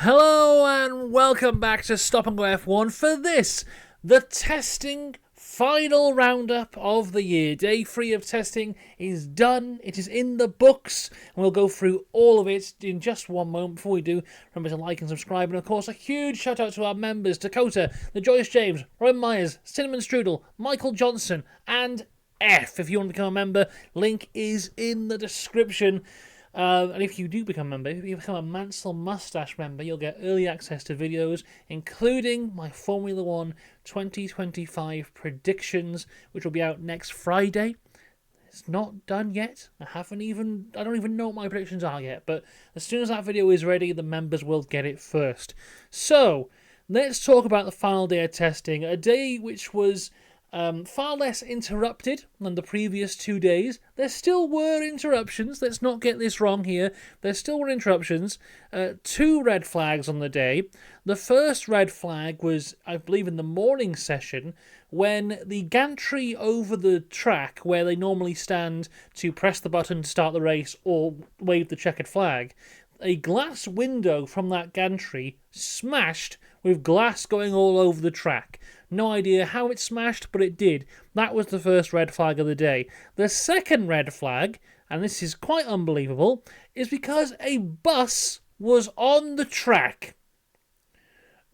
Hello and welcome back to Stop and Go F1 for this, the testing final roundup of the year. Day 3 of testing is done, it is in the books, and we'll go through all of it in just one moment. Before we do, remember to like and subscribe, and of course a huge shout out to our members, Dakota, the Joyous James, Robin Myers, Cinnamon Strudel, Michael Johnson, and F. If you want to become a member, link is in the description. And if you do become a member, if you become a Mansell Mustache member, you'll get early access to videos, including my Formula 1 2025 predictions, which will be out next Friday. It's not done yet. I don't even know what my predictions are yet, but as soon as that video is ready, the members will get it first. So, let's talk about the final day of testing, a day which was far less interrupted than the previous 2 days. There still were interruptions, let's not get this wrong here. There still were interruptions. 2 red flags on the day. The first red flag was, I believe, in the morning session, when the gantry over the track, where they normally stand to press the button to start the race or wave the checkered flag, a glass window from that gantry smashed with glass going all over the track. No idea how it smashed, but it did. That was the first red flag of the day. The second red flag, and this is quite unbelievable, is because a bus was on the track.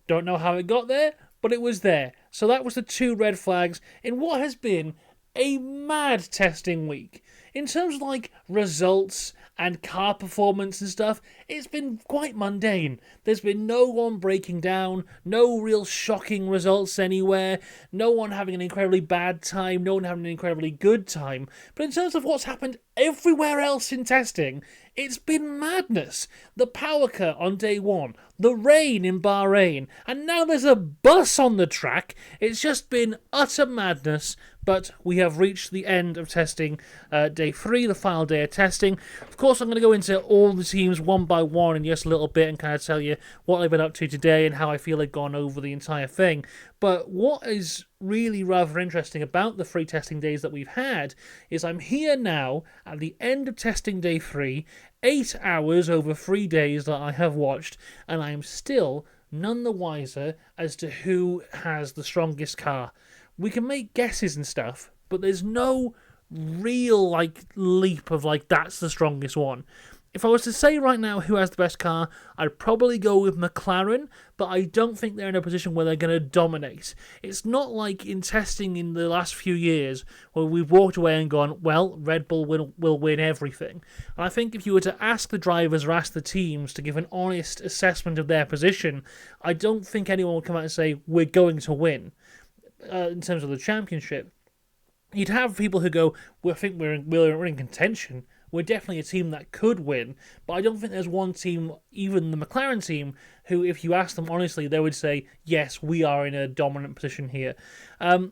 Don't know how it got there, but it was there. So that was the 2 red flags in what has been a mad testing week. In terms of results and car performance and stuff, it's been quite mundane. There's been no one breaking down, no real shocking results anywhere, no one having an incredibly bad time, no one having an incredibly good time. But in terms of what's happened everywhere else in testing, it's been madness. The power cut on day 1, the rain in Bahrain, and now there's a bus on the track. It's just been utter madness. But we have reached the end of testing, day 3, the final day of testing. Of course, I'm going to go into all the teams one by one in just a little bit and kind of tell you what I've been up to today and how I feel I've gone over the entire thing. But what is really rather interesting about the 3 testing days that we've had is I'm here now at the end of testing day 3, 8 hours over 3 days that I have watched, and I am still none the wiser as to who has the strongest car. We can make guesses and stuff, but there's no real leap of that's the strongest one. If I was to say right now who has the best car, I'd probably go with McLaren, but I don't think they're in a position where they're going to dominate. It's not like in testing in the last few years where we've walked away and gone, well, Red Bull will win everything. And I think if you were to ask the drivers or ask the teams to give an honest assessment of their position, I don't think anyone would come out and say, we're going to win. In terms of the championship, you'd have people who go, well, I think we're in contention. We're definitely a team that could win, but I don't think there's one team, even the McLaren team, who, if you ask them honestly, they would say, yes, we are in a dominant position here.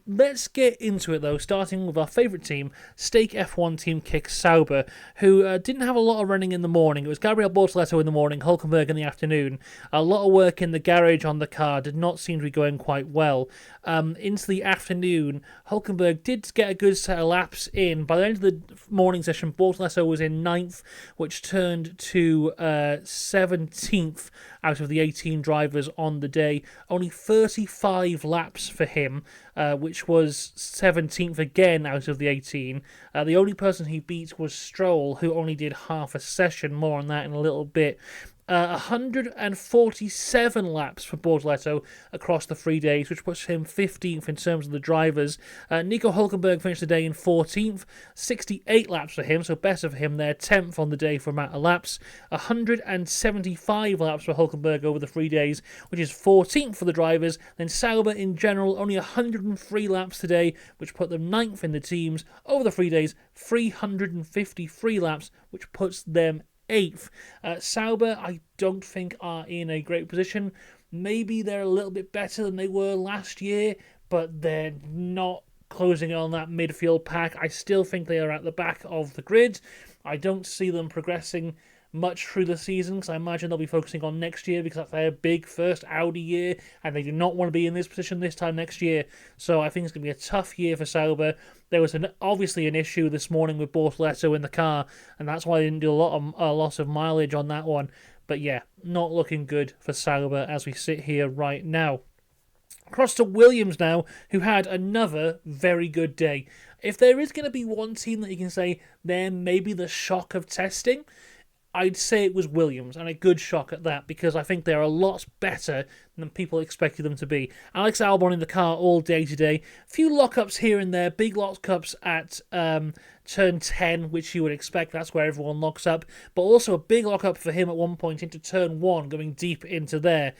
Let's get into it, though, starting with our favourite team, Stake F1 Team Kick Sauber, who didn't have a lot of running in the morning. It was Gabriel Bortoleto in the morning, Hulkenberg in the afternoon. A lot of work in the garage on the car did not seem to be going quite well. Into the afternoon, Hulkenberg did get a good set of laps in. By the end of the morning session, Bortoleto was in 9th, which turned to 17th out of the 18 drivers on the day. Only 35 laps for him, which was 17th again out of the 18. The only person he beat was Stroll, who only did half a session. More on that in a little bit. 147 laps for Bortoleto across the 3 days, which puts him 15th in terms of the drivers. Nico Hulkenberg finished the day in 14th, 68 laps for him, so better for him there, 10th on the day for amount of laps. 175 laps for Hulkenberg over the 3 days, which is 14th for the drivers. Then Sauber in general, only 103 laps today, which put them 9th in the teams. Over the 3 days, 353 laps, which puts them 8th. Sauber, I don't think, are in a great position. Maybe they're a little bit better than they were last year, but they're not closing on that midfield pack. I still think they are at the back of the grid. I don't see them progressing much through the season, because I imagine they'll be focusing on next year, because that's their big first Audi year, and they do not want to be in this position this time next year. So I think it's going to be a tough year for Sauber. There was obviously an issue this morning with Bortoleto in the car, and that's why they didn't do a lot of mileage on that one. But yeah, not looking good for Sauber as we sit here right now. Across to Williams now, who had another very good day. If there is going to be one team that you can say they're maybe the shock of testing, I'd say it was Williams, and a good shock at that, because I think they're a lot better than people expected them to be. Alex Albon in the car all day today. A few lockups here and there, big lockups at turn 10, which you would expect. That's where everyone locks up. But also a big lockup for him at one point into turn 1, going deep into there.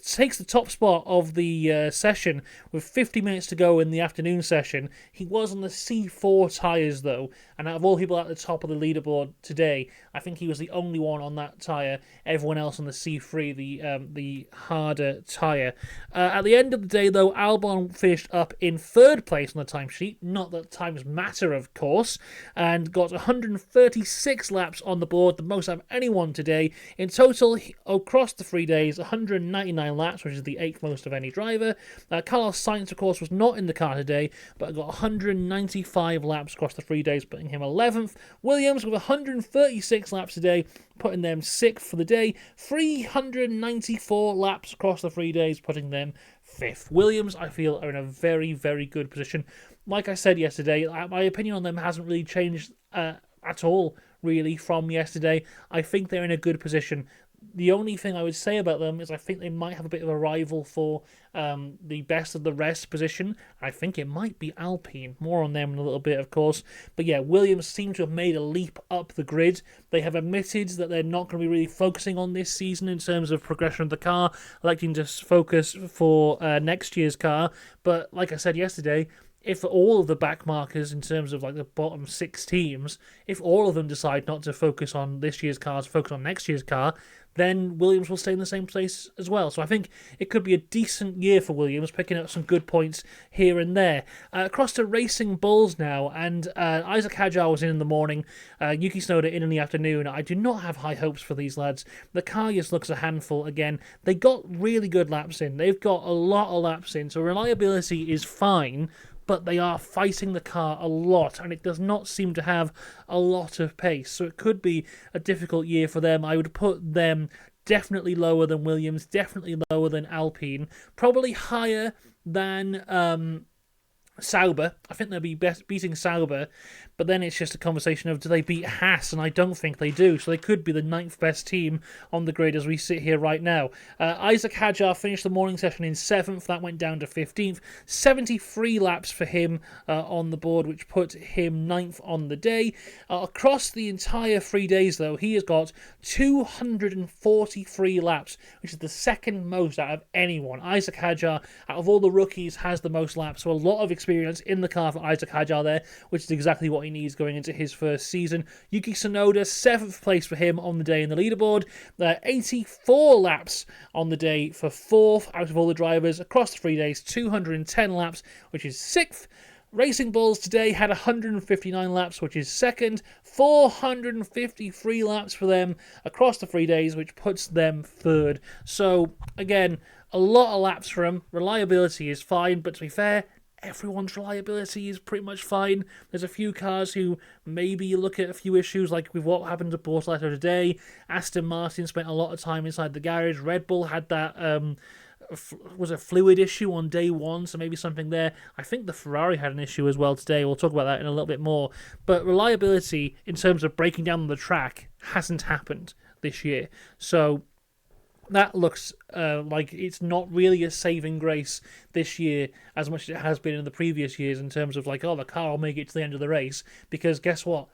Takes the top spot of the session with 50 minutes to go in the afternoon session. He was on the C4 tyres, though, and out of all people at the top of the leaderboard today, I think he was the only one on that tyre. Everyone else on the C3, the harder tyre. At the end of the day, though, Albon finished up in 3rd place on the timesheet. Not that times matter, of course, and got 136 laps on the board, the most out of anyone today. In total, across the 3 days, 199 laps, which is the 8th most of any driver. Carlos Sainz, of course, was not in the car today, but got 195 laps across the 3 days, putting him 11th. Williams with 136 laps today, putting them 6th for the day. 394 laps across the 3 days, putting them 5th. Williams, I feel, are in a very, very good position. Like I said yesterday, my opinion on them hasn't really changed at all, really, from yesterday. I think they're in a good position. The only thing I would say about them is I think they might have a bit of a rival for the best of the rest position. I think it might be Alpine. More on them in a little bit, of course. But yeah, Williams seem to have made a leap up the grid. They have admitted that they're not going to be really focusing on this season in terms of progression of the car, electing to focus for next year's car. But like I said yesterday, if all of the back markers in terms of like the bottom 6 teams, if all of them decide not to focus on this year's cars, focus on next year's car, then Williams will stay in the same place as well. So I think it could be a decent year for Williams, picking up some good points here and there. Across to Racing Bulls now, and Isaac Hadjar was in the morning, Yuki Tsunoda in the afternoon. I do not have high hopes for these lads. The car just looks a handful again. They got really good laps in. They've got a lot of laps in, so reliability is fine, but they are fighting the car a lot, and it does not seem to have a lot of pace. So it could be a difficult year for them. I would put them definitely lower than Williams, definitely lower than Alpine, probably higher than Sauber. I think they'll be beating Sauber, but then it's just a conversation of do they beat Haas, and I don't think they do, so they could be the 9th best team on the grid as we sit here right now. Isaac Hadjar finished the morning session in 7th, that went down to 15th, 73 laps for him on the board, which put him 9th on the day. Across the entire 3 days, though, he has got 243 laps, which is the 2nd most out of anyone. Isaac Hadjar, out of all the rookies, has the most laps, so a lot of experience in the car for Isaac Hadjar there, which is exactly what he needs going into his first season. Yuki Tsunoda, 7th place for him on the day in the leaderboard. 84 laps on the day for 4th out of all the drivers. Across the 3 days, 210 laps, which is 6th. Racing Bulls today had 159 laps, which is 2nd. 453 laps for them across the 3 days, which puts them 3rd. So, again, a lot of laps for them. Reliability is fine, but to be fair, everyone's reliability is pretty much fine. There's a few cars who maybe you look at a few issues, like with what happened to Bortoleto today. Aston Martin spent a lot of time inside the garage. Red Bull had that was a fluid issue on day 1, so maybe something there. I think the Ferrari had an issue as well today. We'll talk about that in a little bit more. But reliability in terms of breaking down the track hasn't happened this year. So that looks like it's not really a saving grace this year as much as it has been in the previous years in terms of like, oh, the car will make it to the end of the race, because guess what?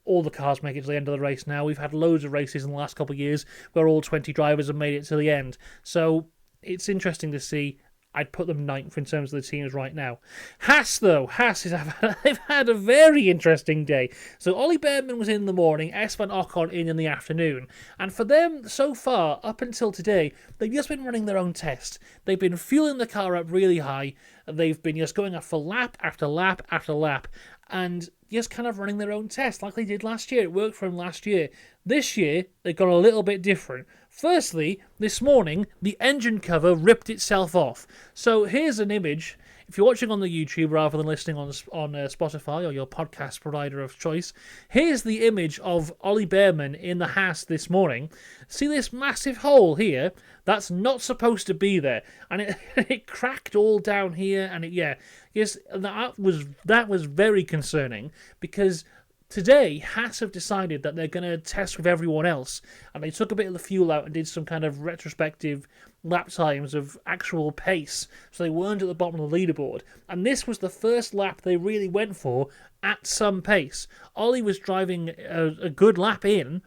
All the cars make it to the end of the race now. We've had loads of races in the last couple of years where all 20 drivers have made it to the end. So it's interesting to see. I'd put them 9th in terms of the teams right now. Haas, though. They've had a very interesting day. So Ollie Bearman was in the morning, Esteban Ocon in the afternoon. And for them, so far, up until today, they've just been running their own test. They've been fueling the car up really high. They've been just going up for lap after lap after lap, and just kind of running their own test like they did last year. It worked for them last year. This year, they've gone a little bit different. Firstly, this morning, the engine cover ripped itself off. So here's an image. If you're watching on the YouTube rather than listening on Spotify or your podcast provider of choice, here's the image of Ollie Bearman in the Haas this morning. See this massive hole here? That's not supposed to be there, and it cracked all down here, and that was very concerning because today, Haas have decided that they're going to test with everyone else, and they took a bit of the fuel out and did some kind of retrospective lap times of actual pace, so they weren't at the bottom of the leaderboard. And this was the first lap they really went for at some pace. Ollie was driving a good lap in,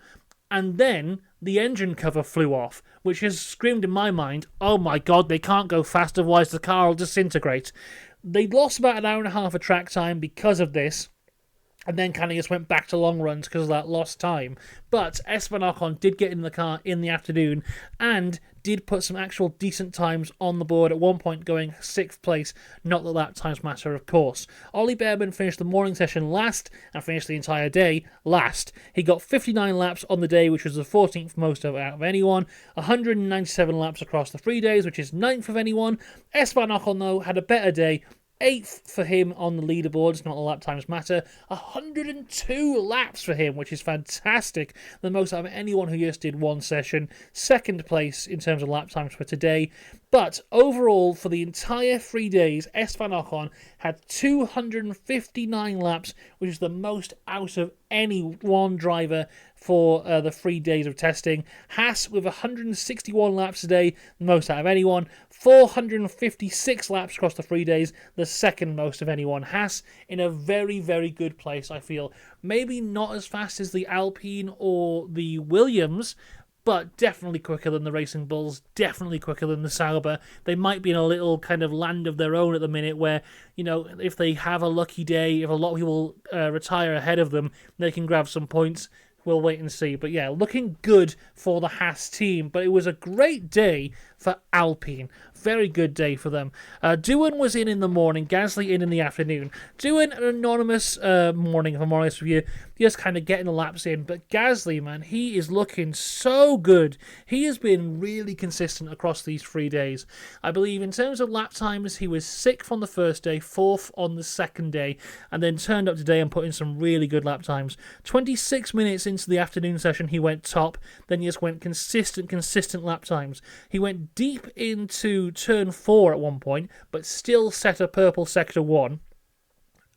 and then the engine cover flew off, which has screamed in my mind, oh my god, they can't go fast, otherwise the car will disintegrate. They lost about an hour and a half of track time because of this, and then kind of just went back to long runs because of that lost time. But Esteban Ocon did get in the car in the afternoon and did put some actual decent times on the board, at one point going 6th place. Not that lap times matter, of course. Ollie Bearman finished the morning session last and finished the entire day last. He got 59 laps on the day, which was the 14th most out of anyone. 197 laps across the 3 days, which is 9th of anyone. Esteban Ocon, though, had a better day. 8th for him on the leaderboards, not the lap times matter. 102 laps for him, which is fantastic. The most out of anyone who just did one session. 2nd place in terms of lap times for today. But overall, for the entire 3 days, Esteban Ocon had 259 laps, which is the most out of any one driver for the 3 days of testing. Haas with 161 laps a day, the most out of anyone. 456 laps across the 3 days, the second most of anyone. Haas in a very, very good place, I feel. Maybe not as fast as the Alpine or the Williams, but definitely quicker than the Racing Bulls, definitely quicker than the Sauber. They might be in a little kind of land of their own at the minute where, you know, if they have a lucky day, if a lot of people retire ahead of them, they can grab some points. We'll wait and see. But yeah, looking good for the Haas team. But it was a great day for Alpine. Very good day for them. Doohan was in the morning, Gasly in the afternoon. Doohan, an anonymous morning, if I'm honest with you, just kind of getting the laps in. But Gasly, man, he is looking so good. He has been really consistent across these 3 days. I believe in terms of lap times, he was 6th on the first day, 4th on the second day, and then turned up today and put in some really good lap times. 26 minutes into the afternoon session, he went top. Then he just went consistent lap times. He went deep into turn 4 at one point, but still set a purple sector 1.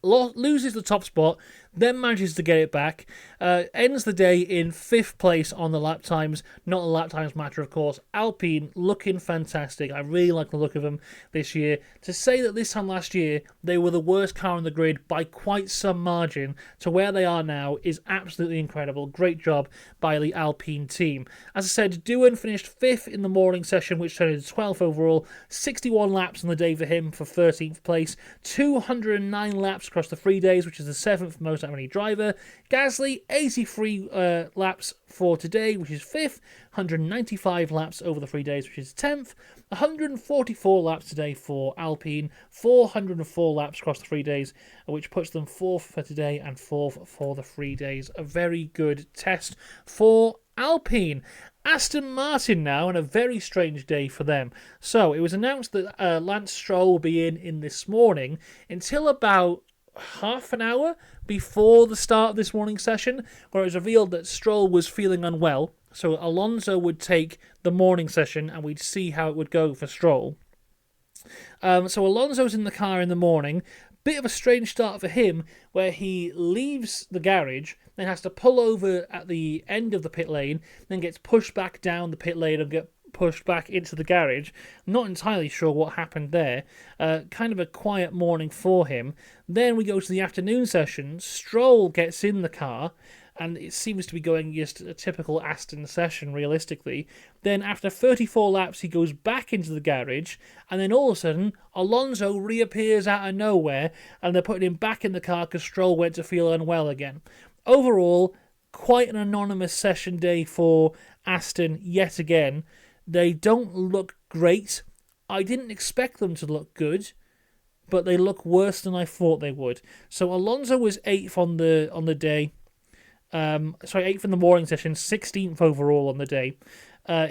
Loses the top spot, then manages to get it back, ends the day in 5th place on the lap times. Not the lap times matter, of course. Alpine looking fantastic. I really like the look of them this year. To say that this time last year they were the worst car on the grid by quite some margin to where they are now is absolutely incredible. Great job by the Alpine team. As I said, Doohan finished 5th in the morning session, which turned into 12th overall. 61 laps on the day for him for 13th place. 209 laps across the 3 days, which is the 7th most out of any driver. Gasly, 83 laps for today, which is 5th. 195 laps over the 3 days, which is 10th. 144 laps today for Alpine. 404 laps across the 3 days, which puts them 4th for today and 4th for the 3 days. A very good test for Alpine. Aston Martin now, and a very strange day for them. So it was announced that Lance Stroll will be in this morning until about half an hour before the start of this morning session, where it was revealed that Stroll was feeling unwell. So Alonso would take the morning session and we'd see how it would go for Stroll. So Alonso's in the car in the morning. Bit of a strange start for him, where he leaves the garage, then has to pull over at the end of the pit lane, then gets pushed back down the pit lane and get pushed back into the garage. I'm not entirely sure what happened there. Kind of a quiet morning for him. Then we go to the afternoon session. Stroll gets in the car, and it seems to be going just a typical Aston session, realistically. Then after 34 laps, he goes back into the garage, and then all of a sudden, Alonso reappears out of nowhere, and they're putting him back in the car because Stroll went to feel unwell again. Overall, quite an anonymous session day for Aston yet again. They don't look great. I didn't expect them to look good, but they look worse than I thought they would. So Alonso was 8th on the day. 8th in the morning session, 16th overall on the day.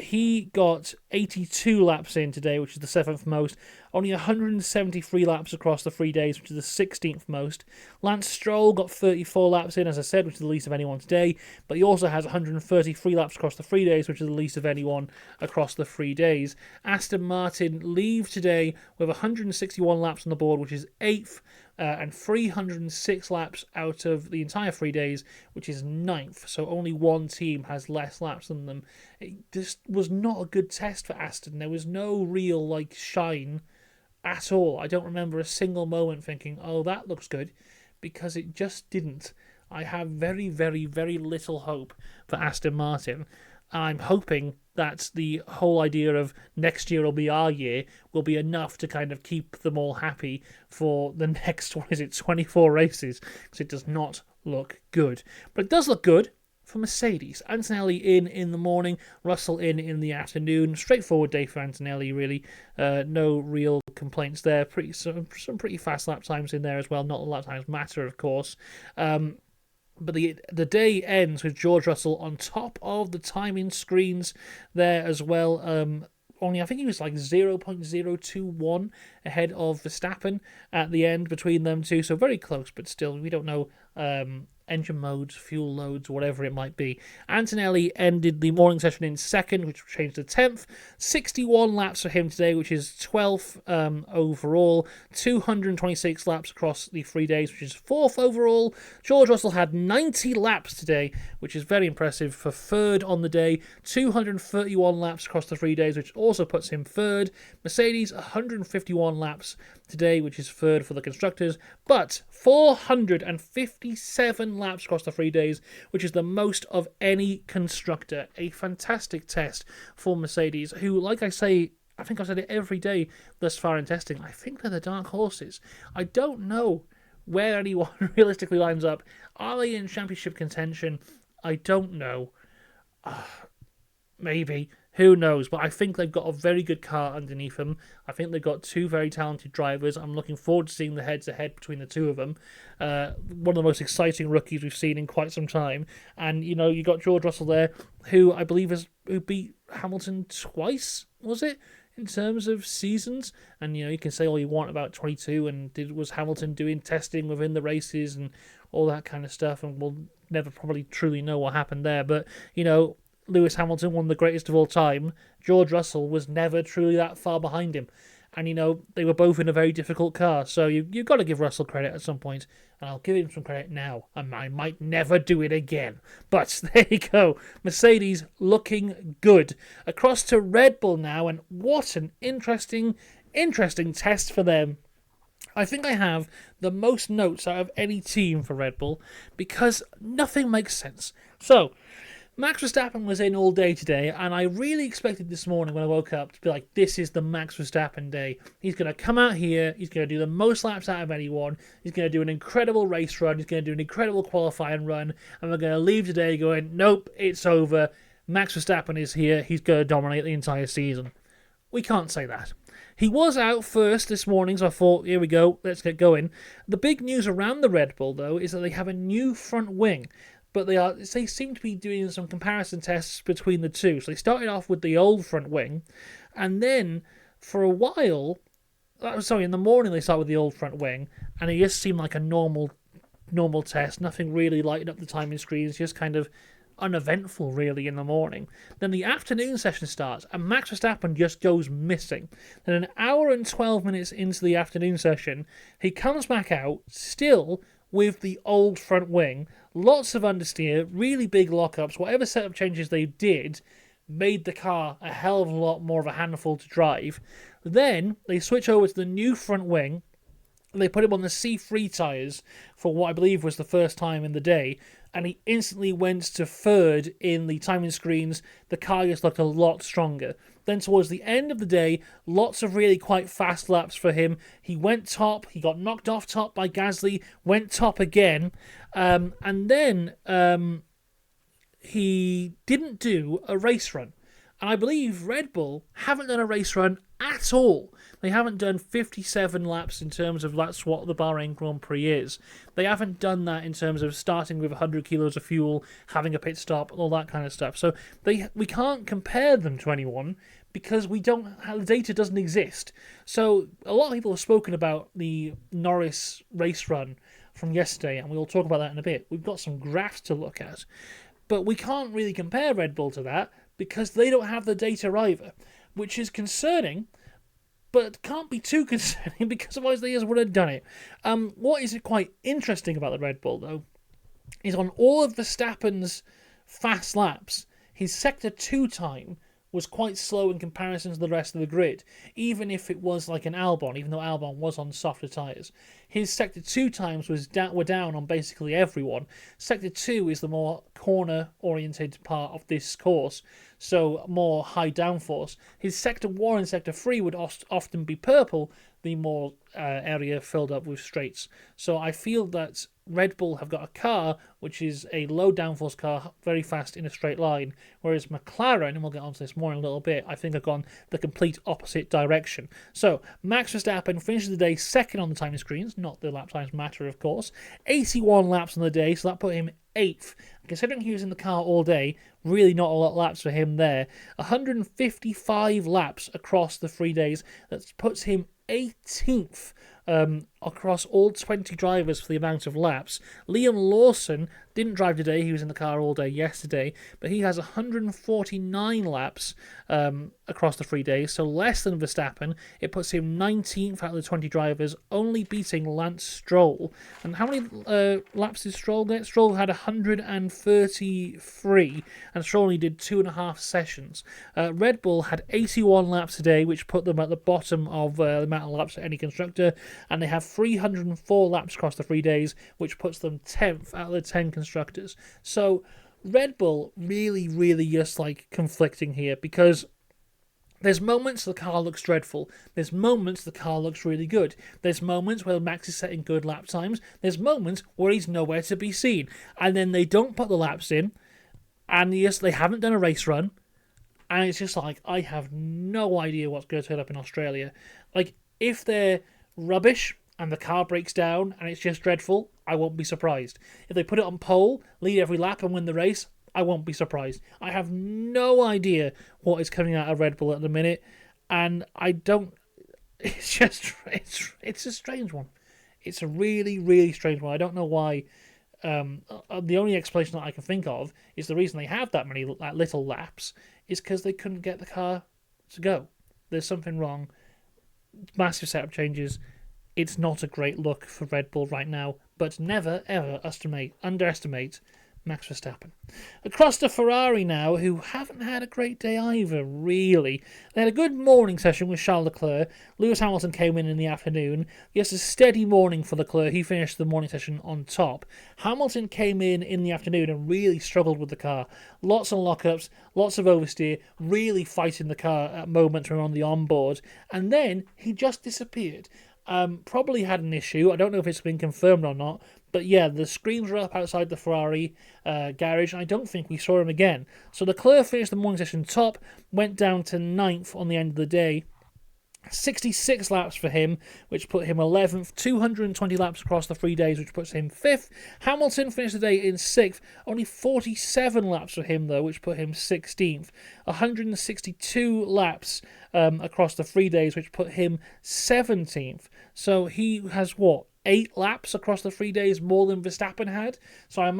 He got 82 laps in today, which is the 7th most. Only 173 laps across the 3 days, which is the 16th most. Lance Stroll got 34 laps in, as I said, which is the least of anyone today. But he also has 133 laps across the 3 days, which is the least of anyone across the 3 days. Aston Martin leave today with 161 laps on the board, which is 8th. And 306 laps out of the entire 3 days, which is 9th. So only one team has less laps than them. It just was not a good test for Aston. There was no real shine at all. I don't remember a single moment thinking, oh, that looks good, because it just didn't. I have very, very, very little hope for Aston Martin. I'm hoping that the whole idea of next year will be our year will be enough to kind of keep them all happy for the next, 24 races, because it does not look good. But it does look good for Mercedes. Antonelli in the morning, Russell in the afternoon. Straightforward day for Antonelli, really. No real complaints there. Some pretty fast lap times in there as well. Not the lap times matter, of course. But the day ends with George Russell on top of the timing screens there as well. Only, I think he was 0.021 ahead of Verstappen at the end between them two. So very close, but still, we don't know engine modes, fuel loads, whatever it might be. Antonelli ended the morning session in second, which changed to 10th. 61 laps for him today, which is 12th overall. 226 laps across the 3 days, which is 4th overall. George Russell had 90 laps today, which is very impressive for third on the day. 231 laps across the 3 days, which also puts him third. Mercedes, 151 laps today, which is third for the constructors, but 457 laps across the 3 days, which is the most of any constructor. A fantastic test for Mercedes, who, like I say, I think I've said it every day thus far in testing, I think they're the dark horses. I don't know where anyone realistically lines up. Are they in championship contention? I don't know. Maybe. Who knows? But I think they've got a very good car underneath them. I think they've got two very talented drivers. I'm looking forward to seeing the heads-to-head between the two of them. One of the most exciting rookies we've seen in quite some time. And, you got George Russell there, who I believe who beat Hamilton twice, was it? In terms of seasons. And, you can say all you want about 22 and was Hamilton doing testing within the races and all that kind of stuff. And we'll never probably truly know what happened there. But, Lewis Hamilton, one of the greatest of all time. George Russell was never truly that far behind him. And, they were both in a very difficult car. So you've got to give Russell credit at some point. And I'll give him some credit now. And I might never do it again. But there you go. Mercedes looking good. Across to Red Bull now. And what an interesting test for them. I think I have the most notes out of any team for Red Bull. Because nothing makes sense. So, Max Verstappen was in all day today, and I really expected this morning when I woke up to be like, this is the Max Verstappen day. He's going to come out here, he's going to do the most laps out of anyone, he's going to do an incredible race run, he's going to do an incredible qualifying run, and we're going to leave today going, nope, it's over. Max Verstappen is here, he's going to dominate the entire season. We can't say that. He was out first this morning, so I thought, here we go, let's get going. The big news around the Red Bull, though, is that they have a new front wing. But they seem to be doing some comparison tests between the two. So they started off with the old front wing, and then for a while, in the morning they started with the old front wing, and it just seemed like a normal test. Nothing really lighting up the timing screens, just kind of uneventful really in the morning. Then the afternoon session starts, and Max Verstappen just goes missing. Then an hour and 12 minutes into the afternoon session, he comes back out, still with the old front wing, lots of understeer, really big lockups. Whatever setup changes they did made the car a hell of a lot more of a handful to drive. Then they switch over to the new front wing. They put him on the C3 tyres for what I believe was the first time in the day, and he instantly went to third in the timing screens. The car just looked a lot stronger. Then towards the end of the day, lots of really quite fast laps for him. He went top, he got knocked off top by Gasly, went top again, and then he didn't do a race run. And I believe Red Bull haven't done a race run at all. They haven't done 57 laps in terms of that's what the Bahrain Grand Prix is. They haven't done that in terms of starting with 100 kilos of fuel, having a pit stop, all that kind of stuff. So we can't compare them to anyone because the data doesn't exist. So a lot of people have spoken about the Norris race run from yesterday, and we'll talk about that in a bit. We've got some graphs to look at. But we can't really compare Red Bull to that because they don't have the data either, which is concerning, but can't be too concerning because otherwise they just would have done it. What is quite interesting about the Red Bull, though, is on all of Verstappen's fast laps, his Sector 2 time was quite slow in comparison to the rest of the grid, even if it was like an Albon, even though Albon was on softer tyres. His Sector 2 times were down on basically everyone. Sector 2 is the more corner-oriented part of this course, so more high downforce. His Sector 1 and Sector 3 would often be purple, the more area filled up with straights. So I feel that Red Bull have got a car which is a low downforce car, very fast in a straight line, whereas McLaren, and we'll get onto this more in a little bit, I think have gone the complete opposite direction. So Max Verstappen finishes the day second on the timing screens, not the lap times matter of course, 81 laps on the day, so that put him 8th. Considering he was in the car all day, really not a lot of laps for him there. 155 laps across the 3 days, that puts him 18th across all 20 drivers for the amount of laps. Liam Lawson didn't drive today, he was in the car all day yesterday, but he has 149 laps across the 3 days, so less than Verstappen. It puts him 19th out of the 20 drivers, only beating Lance Stroll. And how many laps did Stroll get? Stroll had 133, and Stroll only did 2.5 sessions. Red Bull had 81 laps today, which put them at the bottom of the amount of laps for any constructor, and they have 304 laps across the 3 days, which puts them 10th out of the 10 constructors. So Red Bull really just like conflicting here, because there's moments the car looks dreadful. There's moments the car looks really good. There's moments where Max is setting good lap times. There's moments where he's nowhere to be seen. And then they don't put the laps in, and yes, they haven't done a race run, and it's just like, I have no idea what's going to turn up in Australia. Like, if they're rubbish and the car breaks down and it's just dreadful, I won't be surprised. If they put it on pole, lead every lap and win the race, I won't be surprised. I have no idea what is coming out of Red Bull at the minute, and I don't... It's just... It's a strange one. It's a really strange one. I don't know why. The only explanation that I can think of is the reason they have that many little laps is because they couldn't get the car to go. There's something wrong. Massive setup changes. It's not a great look for Red Bull right now, but never ever underestimate Max Verstappen. Across to Ferrari now, who haven't had a great day either, really. They had a good morning session with Charles Leclerc. Lewis Hamilton came in the afternoon. Yes, a steady morning for Leclerc. He finished the morning session on top. Hamilton came in the afternoon and really struggled with the car. Lots of lockups, lots of oversteer, really fighting the car at moments when on the onboard. And then he just disappeared. Probably had an issue. I don't know if it's been confirmed or not, but yeah, the screens were up outside the Ferrari garage, and I don't think we saw him again. So Leclerc finished the morning session top, went down to 9th on the end of the day. 66 laps for him, which put him 11th. 220 laps across the 3 days, which puts him 5th. Hamilton finished the day in 6th. Only 47 laps for him, though, which put him 16th. 162 laps across the 3 days, which put him 17th. So he has, 8 laps across the 3 days more than Verstappen had. So I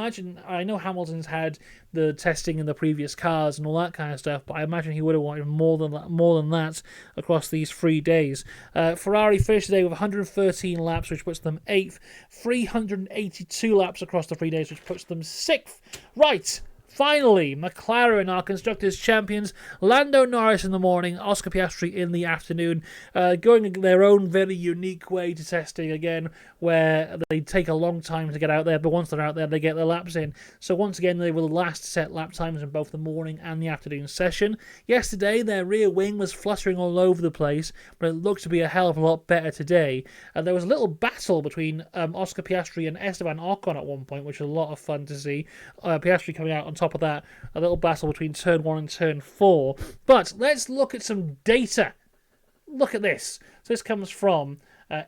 know Hamilton's had the testing in the previous cars and all that kind of stuff, but I imagine he would have wanted more than that across these 3 days. Ferrari finished the day with 113 laps, which puts them 8th. 382 laps across the 3 days, which puts them 6th. Right. Finally, McLaren are Constructors' champions. Lando Norris in the morning, Oscar Piastri in the afternoon, going their own very unique way to testing again, where they take a long time to get out there, but once they're out there, they get their laps in. So once again, they were the last to set lap times in both the morning and the afternoon session. Yesterday, their rear wing was fluttering all over the place, but it looked to be a hell of a lot better today. There was a little battle between Oscar Piastri and Esteban Ocon at one point, which was a lot of fun to see. Piastri coming out on top top of that, a little battle between turn 1 and turn 4. But let's look at some data. Look at this. So this comes from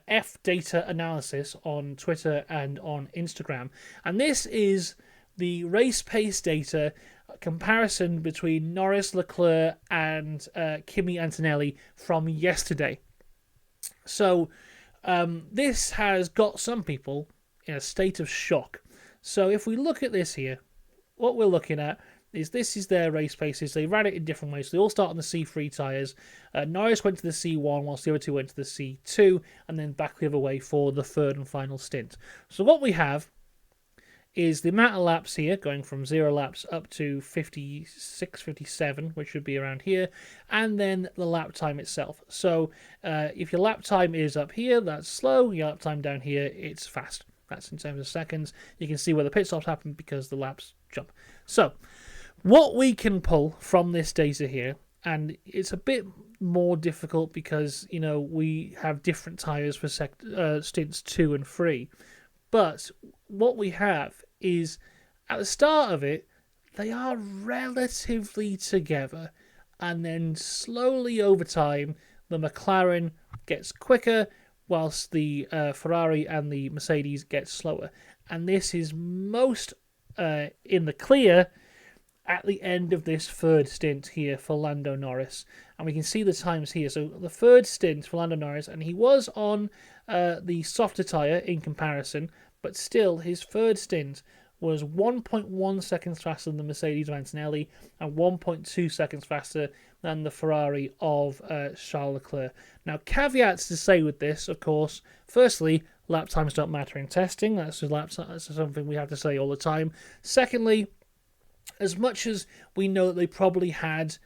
F Data Analysis on Twitter and on Instagram. And this is the race pace data comparison between Norris, Leclerc, and Kimi Antonelli from yesterday. So this has got some people in a state of shock. So if we look at this here, what we're looking at is this is their race paces. They ran it in different ways. So they all start on the C3 tyres. Norris went to the C1 whilst the other two went to the C2 and then back the other way for the third and final stint. So what we have is the amount of laps here going from 0 laps up to 56, 57, which should be around here, and then the lap time itself. So if your lap time is up here, that's slow. Your lap time down here, it's fast. That's in terms of seconds. You can see where the pit stops happen because the laps jump. So what we can pull from this data here, and it's a bit more difficult because, you know, we have different tyres for stints 2 and 3. But what we have is, at the start of it, they are relatively together. And then slowly over time, the McLaren gets quicker, whilst the Ferrari and the Mercedes get slower. And this is most in the clear at the end of this third stint here for Lando Norris. And we can see the times here. So the third stint for Lando Norris, and he was on the softer tyre in comparison, but still his third stint was 1.1 seconds faster than the Mercedes of Antonelli and 1.2 seconds faster than the Ferrari of Charles Leclerc. Now, caveats to say with this, of course, firstly, lap times don't matter in testing. That's something we have to say all the time. Secondly, as much as we know that they probably had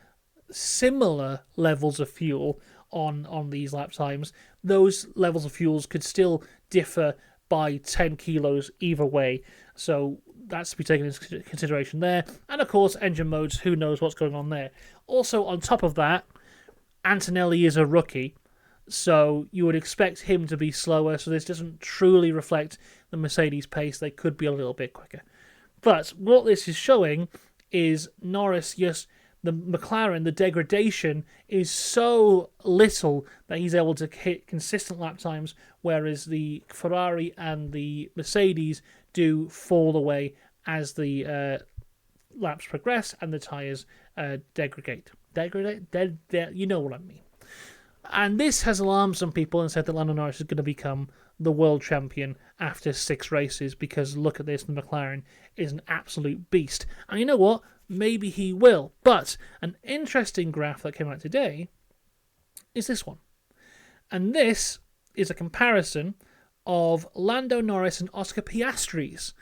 similar levels of fuel on these lap times, those levels of fuels could still differ by 10 kilos either way. So that's to be taken into consideration there. And of course, engine modes, who knows what's going on there. Also, on top of that, Antonelli is a rookie, so you would expect him to be slower, so this doesn't truly reflect the Mercedes pace. They could be a little bit quicker. But what this is showing is Norris, the McLaren, the degradation is so little that he's able to hit consistent lap times, whereas the Ferrari and the Mercedes do fall away as the laps progress and the tyres degrade. You know what I mean. And this has alarmed some people and said that Lando Norris is going to become the world champion after 6 races because look at this, the McLaren is an absolute beast. And you know what? Maybe he will. But an interesting graph that came out today is this one. And this is a comparison of Lando Norris and Oscar Piastri's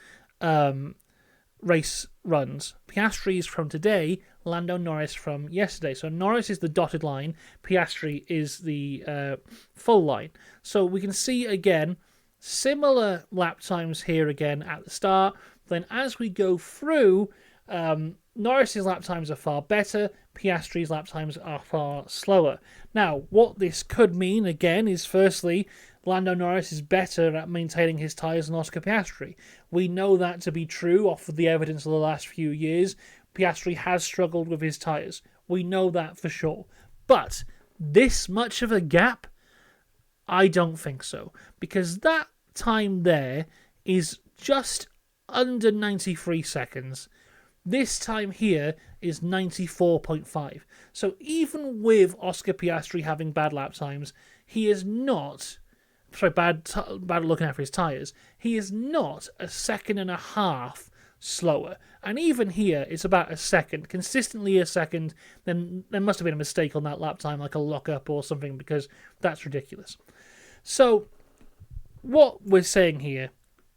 race runs. Piastri's from today, Lando Norris from yesterday. So Norris is the dotted line, Piastri is the full line. So we can see again similar lap times here again at the start. Then as we go through, Norris's lap times are far better, Piastri's lap times are far slower. Now, what this could mean, again, is firstly, Lando Norris is better at maintaining his tyres than Oscar Piastri. We know that to be true off of the evidence of the last few years. Piastri has struggled with his tyres. We know that for sure. But this much of a gap? I don't think so. Because that time there is just under 93 seconds. This time here is 94.5. So even with Oscar Piastri having bad lap times, he is not... bad looking after his tyres. He is not a second and a half slower. And even here, it's about a second. Consistently a second. Then there must have been a mistake on that lap time, like a lock-up or something, because that's ridiculous. So what we're saying here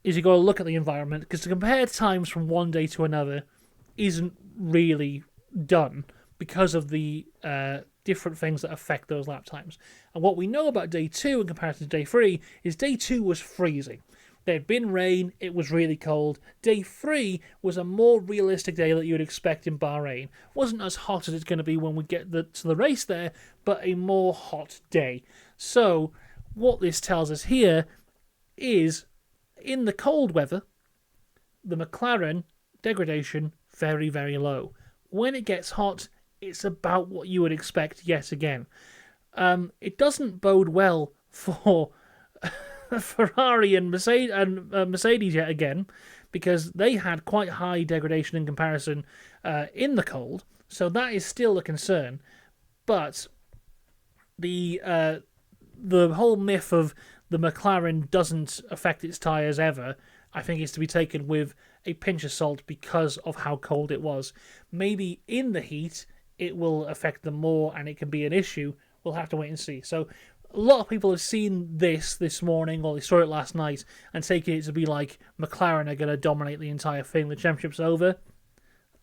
is you've got to look at the environment, because to compare times from one day to another isn't really done because of the different things that affect those lap times. And what we know about day 2 in comparison to day 3 is day 2 was freezing. There had been rain, it was really cold. Day 3 was a more realistic day that you would expect in Bahrain. Wasn't as hot as it's going to be when we get to the race there, but a more hot day. So what this tells us here is, in the cold weather, the McLaren degradation very, very low. When it gets hot, it's about what you would expect yet again. It doesn't bode well for Ferrari and Mercedes yet again, because they had quite high degradation in comparison in the cold, so that is still a concern. But the whole myth of the McLaren doesn't affect its tyres ever, I think, is to be taken with a pinch of salt because of how cold it was. Maybe in the heat it will affect them more and it can be an issue. We'll have to wait and see. So a lot of people have seen this morning, or they saw it last night, and taken it to be like McLaren are going to dominate the entire thing. The championship's over.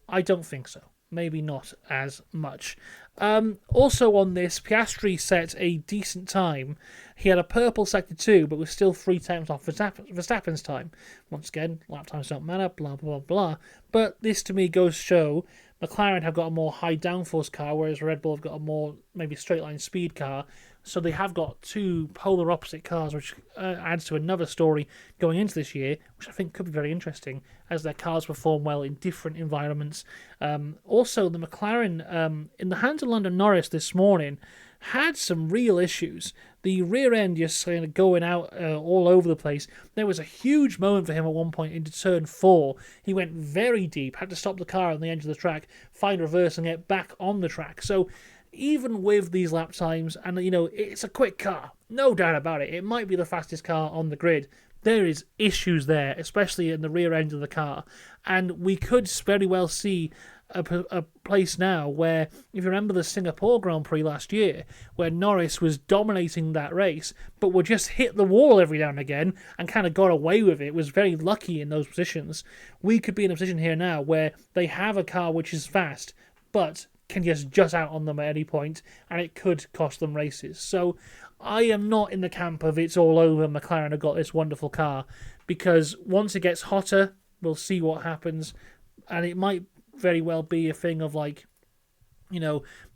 I don't think so. Maybe not as much. Also on this, Piastri set a decent time. He had a purple sector 2, but was still 3 times off Verstappen's time. Once again, lap times don't matter, blah, blah, blah. But this, to me, goes to show McLaren have got a more high downforce car, whereas Red Bull have got a more maybe straight line speed car. So they have got two polar opposite cars, which adds to another story going into this year, which I think could be very interesting as their cars perform well in different environments. Also, the McLaren, in the hands of Lando Norris this morning, had some real issues. The rear end just kind of going out all over the place. There was a huge moment for him at one point into turn 4. He went very deep, had to stop the car on the edge of the track, find reverse and get back on the track. So even with these lap times, and it's a quick car, no doubt about it, it might be the fastest car on the grid, there is issues there, especially in the rear end of the car. And we could very well see a place now where, if you remember the Singapore Grand Prix last year, where Norris was dominating that race, but would just hit the wall every now and again and kind of got away with it, was very lucky in those positions. We could be in a position here now where they have a car which is fast, but can just out on them at any point, and it could cost them races. So I am not in the camp of it's all over, McLaren have got this wonderful car, because once it gets hotter, we'll see what happens, and it might very well be a thing of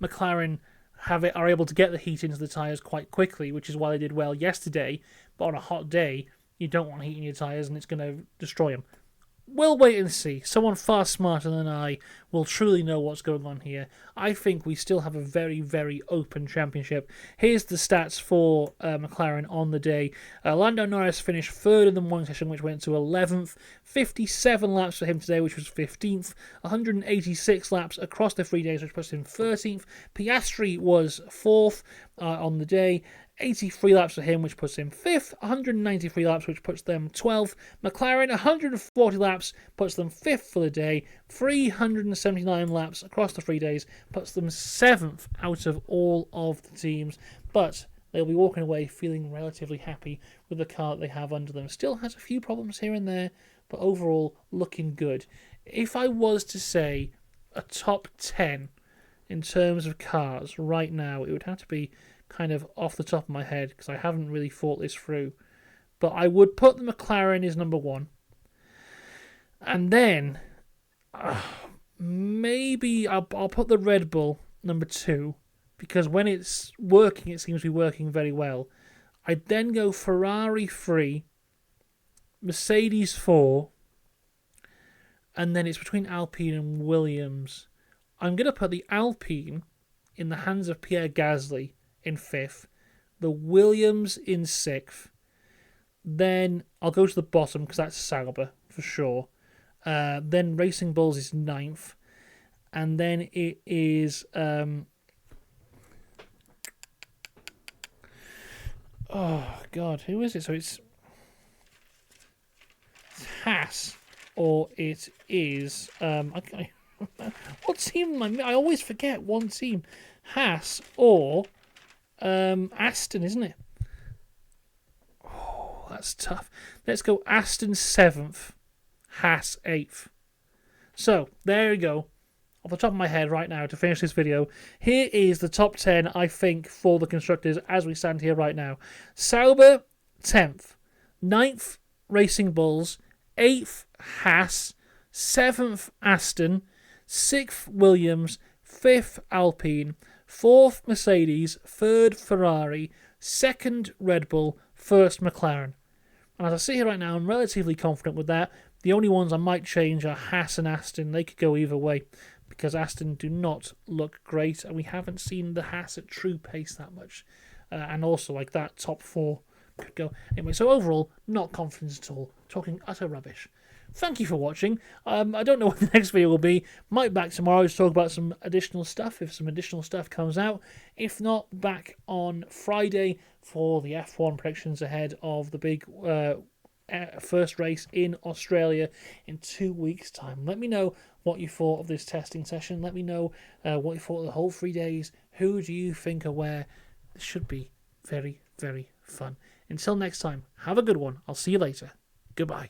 McLaren are able to get the heat into the tyres quite quickly, which is why they did well yesterday, but on a hot day, you don't want heat in your tyres and it's going to destroy them. We'll wait and see. Someone far smarter than I will truly know what's going on here. I think we still have a very, very open championship. Here's the stats for McLaren on the day. Lando Norris finished 3rd in the morning session, which went to 11th. 57 laps for him today, which was 15th. 186 laps across the 3 days, which puts him 13th. Piastri was 4th on the day. 83 laps for him, which puts him 5th. 193 laps, which puts them 12th. McLaren, 140 laps, puts them 5th for the day. 379 laps across the 3 days, puts them 7th out of all of the teams. But they'll be walking away feeling relatively happy with the car that they have under them. Still has a few problems here and there, but overall looking good. If I was to say a top 10 in terms of cars right now, it would have to be kind of off the top of my head, because I haven't really thought this through, but I would put the McLaren as number 1, and then maybe I'll put the Red Bull number 2, because when it's working, it seems to be working very well. I'd then go Ferrari 3, Mercedes 4, and then it's between Alpine and Williams. I'm going to put the Alpine in the hands of Pierre Gasly in 5th, the Williams in 6th, then I'll go to the bottom because that's Sauber for sure, then Racing Bulls is 9th, and then it is who is it? So it's Haas, or it is what team am I always forget one team. Haas or Aston, isn't it? Oh, that's tough. Let's go Aston 7th, Haas 8th. So, there we go. Off the top of my head right now to finish this video, here is the top 10, I think, for the constructors as we stand here right now. Sauber, 10th. 9th, Racing Bulls. 8th, Haas. 7th, Aston. 6th, Williams. 5th, Alpine. 4th, Mercedes. 3rd, Ferrari. 2nd, Red Bull. 1st, McLaren. And as I sit here right now, I'm relatively confident with that. The only ones I might change are Haas and Aston. They could go either way, because Aston do not look great, and we haven't seen the Haas at true pace that much. And also, like, that top 4 could go. Anyway, so overall, not confident at all. Talking utter rubbish. Thank you for watching. I don't know what the next video will be. Might back tomorrow to talk about some additional stuff, if some additional stuff comes out. If not, back on Friday for the F1 predictions ahead of the big first race in Australia in 2 weeks' time. Let me know what you thought of this testing session. Let me know what you thought of the whole 3 days. Who do you think are where? This should be very, very fun. Until next time, have a good one. I'll see you later. Goodbye.